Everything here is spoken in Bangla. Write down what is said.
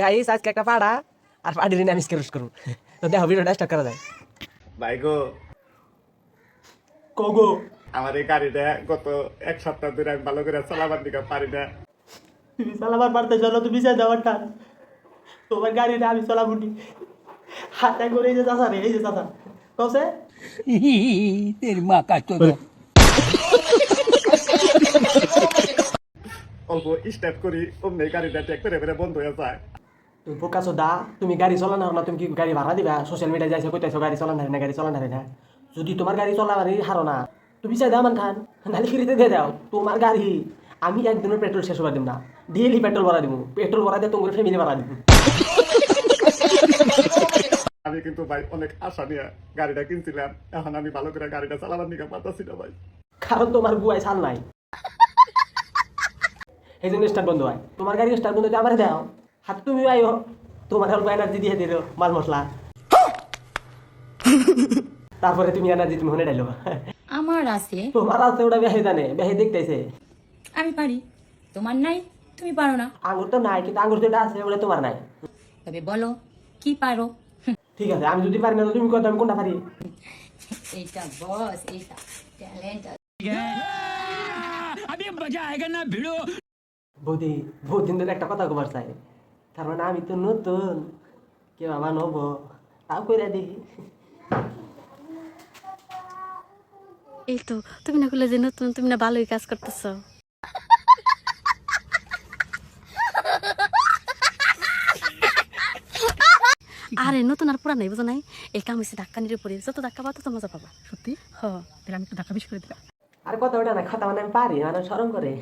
গাইস আজকে একটা পাড়া আর পাড়ির নাম স্ক্রিপ্ট করুন তো দেখো ভিডিওটা স্টার্ট করা যায়। ভাই গো, কোগো আমার এই গাড়িটা গত এক সপ্তাহ ধরে আমি ভালো করে চালাবার দিকে পারি না। তুমি চালাবার পারতে চলো তুমি চাই দেওয়ার টান তোমার গাড়িটা আমি চালাবুনি হাতে করে এই যে চাষা রে এই যে চাষা কসে तेरी माँ का तो অল্প স্টার্ট করি অমনি গাড়িটা ট্যাক করে বন্ধ হয়ে যায়। তুমি পোকাছো দা তুমি গাড়ি চালানো না তুমি কি গাড়ি ভাড়া দিবা সোশ্যাল মিডিয়ায় যাইছে কইতাছো গাড়ি চালান না গাড়ি চালান না যদি তোমার গাড়ি চলাবারই হারো না তুমি চাই দাও মান খান নালি ফ্রিতে দিয়ে দাও তোমার গাড়ি আমি একদিনের পেট্রোল শেষ করে দিব না ডেইলি পেট্রোল ভরা দিব পেট্রোল ভরা দিয়ে তোমার ফ্যামিলি ভরা দিব। আমি কিন্তু ভাই অনেক আশা নিয়ে গাড়িটা কিনছিলাম, এখন আমি ভালো করে গাড়িটা চালাবার দিকে পারতাছি না ভাই। কারণ তোমার গুয়ায় ছাল নাই এই জন্য স্টার্ট বন্ধ হয় তোমার গাড়ি স্টার্ট বন্ধ হতে আমার দাও হাত তুমি আইও তোমার অল্প এনার্জি দিয়ে দিল মাল মশলা তারপরে তুমি এনার্জি তুমি হনে ডাইলো আমার আছে, তোমার আছে ওটা বেহে জানে বেহে দেখতেছে আমি পারি, তোমার নাই, তুমি পারো না। আঙুর তো নাই কিন্তু আঙুর যেটা আছে ওটা তোমার নাই। তবে বলো কি পারো? ঠিক আছে আমি যদি পারি না তো তুমি কত আমি কোনটা পারি এইটা বস, এইটা ট্যালেন্ট। अभी मजा आएगा ना भिड़ो। বৌদি বহুত দিন ধরে একটা কথা কবার চাই তার মানে আমি তো নতুন কে বাবা নব তাও কইরা দেখি এই তো তুমি না করলে যে নতুন তুমি না ভালোই কাজ করতেছো। আরে নতুন আর পুরা নাই বুঝো নাই এই কাম হচ্ছে ধাক্কা নিয়ে পড়ে যত ধাক্কা পাতো তো মজা পাবা সত্যি। হ তাহলে আমি একটু ধাক্কা বেশি করে দিলাম। আর কথা ওটা না কথা মানে আমি পারি মানে সরম করে